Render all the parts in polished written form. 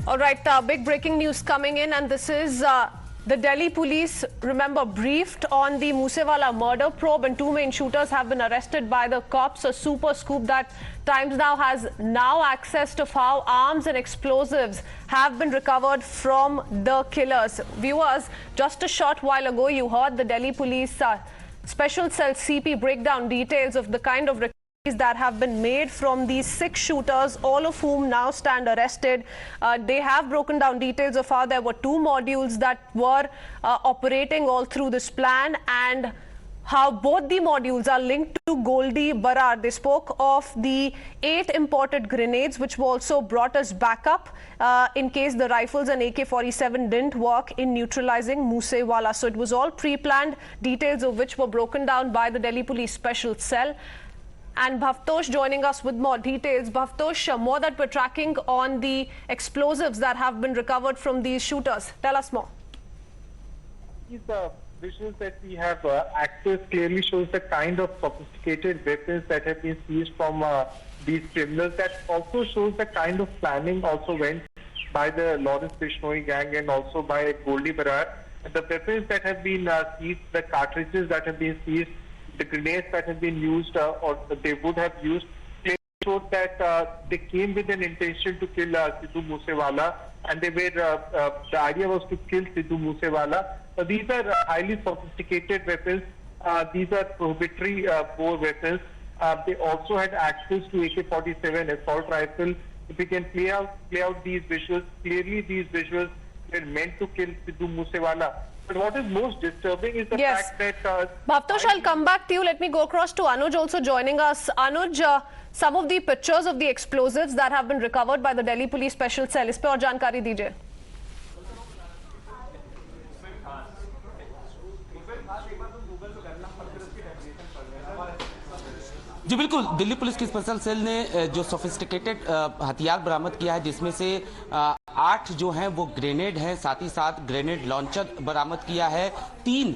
All right, big breaking news coming in, and this is the Delhi police, remember, briefed on the Moosewala murder probe, and two main shooters have been arrested by the cops. A super scoop that Times Now has access to how arms and explosives have been recovered from the killers. Viewers, just a short while ago, you heard the Delhi police special cell CP break down details of the kind of that have been made from these 6 shooters, all of whom now stand arrested. They have broken down details of how there were 2 modules that were operating all through this plan, and how both the modules are linked to Goldy Brar. They spoke of the 8 imported grenades, which were also brought as backup in case the rifles and AK-47 didn't work in neutralizing Moosewala. So it was all pre-planned, details of which were broken down by the Delhi Police Special Cell. And Bhavtosh joining us with more details. Bhavtosh, more that we're tracking on the explosives that have been recovered from these shooters. Tell us more. These visuals that we have access clearly shows the kind of sophisticated weapons that have been seized from these criminals. That also shows the kind of planning also went by the Lawrence Bishnoi gang and also by Goldy Brar. The weapons that have been seized, the cartridges that have been seized, the grenades that have been used or they would have used, they showed that they came with an intention to kill Sidhu Moosewala, and they were the idea was to kill Sidhu Moosewala. These are highly sophisticated weapons. These are prohibitory bore weapons. They also had access to AK-47 assault rifle. If we can play out these visuals, clearly these visuals were meant to kill Sidhu Moosewala. But what is most disturbing is the fact that... Bhavtosh, I'll come back to you. Let me go across to Anuj also joining us. Anuj, some of the pictures of the explosives that have been recovered by the Delhi Police Special Cell, इस पे और जानकारी दीजिए. जी बिल्कुल, Delhi police की special cell ने जो sophisticated हथियार बरामद किया है, जिसमें से 8 जो हैं वो ग्रेनेड हैं, साथ ही साथ ग्रेनेड लॉन्चर बरामद किया है, 3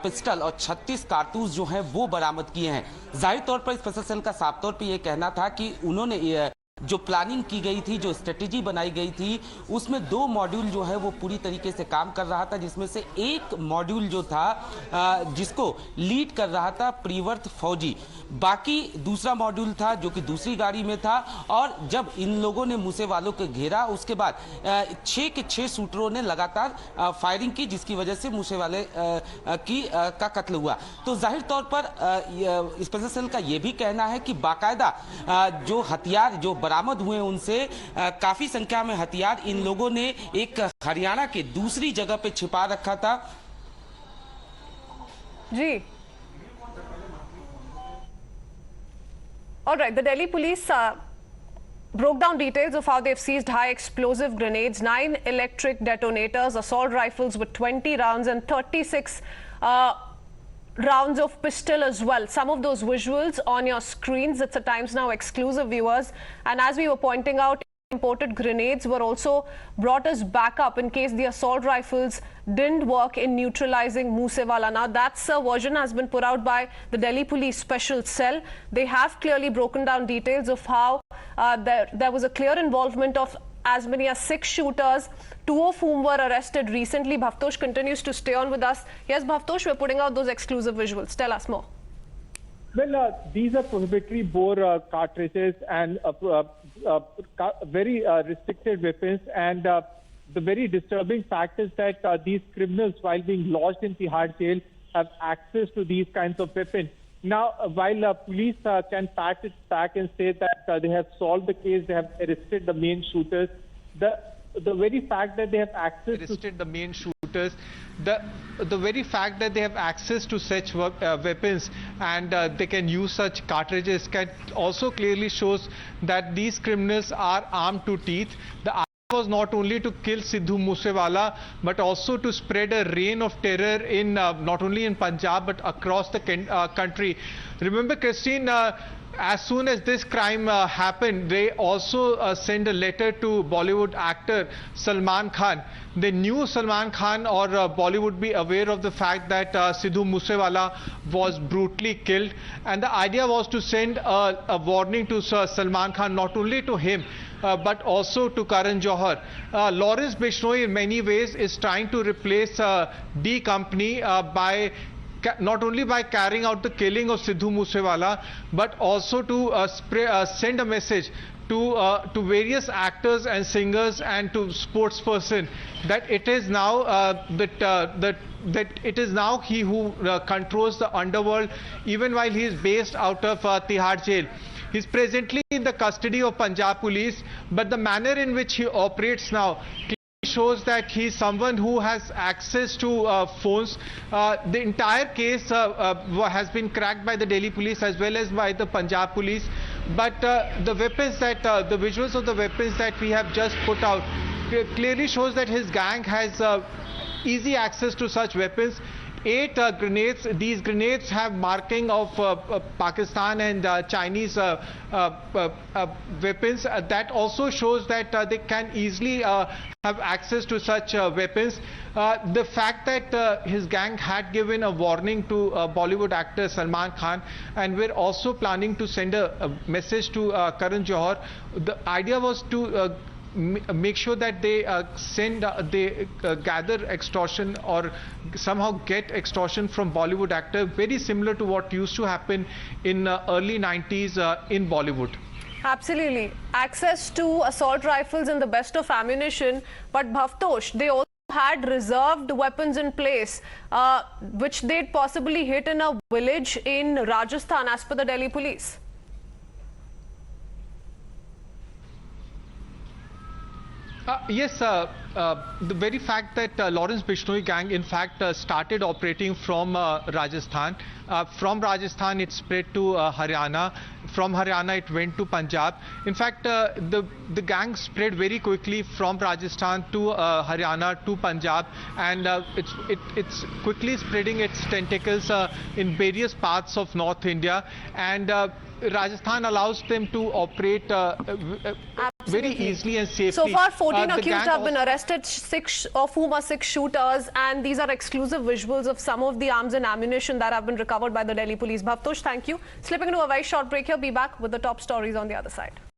पिस्टल और 36 कारतूस जो हैं वो बरामद किए हैं। जाहिर तौर पर स्पेशल सेल का साफ तौर पर यह कहना था कि उन्होंने जो प्लानिंग की गई थी, जो स्ट्रेटेजी बनाई गई थी, उसमें 2 मॉड्यूल जो है वो पूरी तरीके से काम कर रहा था, जिसमें से एक मॉड्यूल जो था जिसको लीड कर रहा था प्रियव्रत फौजी, बाकी दूसरा मॉड्यूल था जो कि दूसरी गाड़ी में था। और जब इन लोगों ने मूसेवालों को घेरा, उसके बाद 6 के 6 शूटरों ने लगातार फायरिंग की, जिसकी वजह से मूसेवाले का कत्ल हुआ। तो जाहिर तौर पर स्पेशल सेल का यह भी कहना है कि बाकायदा जो हथियार जो बरामद हुए उनसे काफी संख्या में हथियार इन लोगों ने एक हरियाणा के दूसरी जगह पे छिपा रखा था। जी, all right, the Delhi police broke down details of how they've seized high explosive grenades, 9 electric detonators, assault rifles with 20 rounds and 36 rounds of pistol as well. Some of those visuals on your screens. It's a Times Now exclusive, viewers. And as we were pointing out, imported grenades were also brought as backup in case the assault rifles didn't work in neutralizing Moosewala. Now that's a version has been put out by the Delhi Police Special Cell. They have clearly broken down details of how there was a clear involvement of as many as 6 shooters, 2 of whom were arrested recently. Bhavtosh continues to stay on with us. Yes, Bhavtosh, we're putting out those exclusive visuals. Tell us more. Well, these are prohibitory bore cartridges and very restricted weapons. And the very disturbing fact is that these criminals, while being lodged in Tihar jail, have access to these kinds of weapons. Now, while police can pat it back and say that they have solved the case, they have arrested the main shooters, the very fact that they have access the very fact that they have access to such weapons and they can use such cartridges can also clearly shows that these criminals are armed to teeth. The idea was not only to kill Sidhu Moosewala but also to spread a reign of terror in not only in Punjab but across the country. Remember, Christine, as soon as this crime happened, they also sent a letter to Bollywood actor Salman Khan. They knew Salman Khan or Bollywood would be aware of the fact that Sidhu Moosewala was brutally killed, and the idea was to send a warning to Salman Khan, not only to him but also to Karan Johar. Lawrence Bishnoi in many ways is trying to replace D Company by not only by carrying out the killing of Sidhu Moosewala, but also to send a message to various actors and singers and to sportsperson that it is now that it is now he who controls the underworld, even while he is based out of Tihar jail. He is presently in the custody of Punjab police, but the manner in which he operates now shows that he is someone who has access to phones. The entire case has been cracked by the Delhi police as well as by the Punjab police, but the weapons that the visuals of the weapons that we have just put out clearly shows that his gang has easy access to such weapons. 8 grenades. These grenades have marking of Pakistan and Chinese weapons. That also shows that they can easily have access to such weapons. The fact that his gang had given a warning to Bollywood actor Salman Khan, and we're also planning to send a message to Karan Johar. The idea was to make sure that they gather extortion or somehow get extortion from Bollywood actor, very similar to what used to happen in early 90s in Bollywood. Absolutely. Access to assault rifles and the best of ammunition, but Bhavtosh, they also had reserved weapons in place, which they'd possibly hit in a village in Rajasthan as per the Delhi police. Yes, the very fact that Lawrence Bishnoi gang in fact started operating from Rajasthan. From Rajasthan it spread to Haryana. From Haryana it went to Punjab. In fact, the gang spread very quickly from Rajasthan to Haryana to Punjab, and it's quickly spreading its tentacles in various parts of North India, and Rajasthan allows them to operate very easily and safely. So far, 14 accused have been arrested, 6 of whom are 6 shooters, and these are exclusive visuals of some of the arms and ammunition that have been recovered by the Delhi police. Bhavtosh, thank you. Slipping into a very short break here, be back with the top stories on the other side.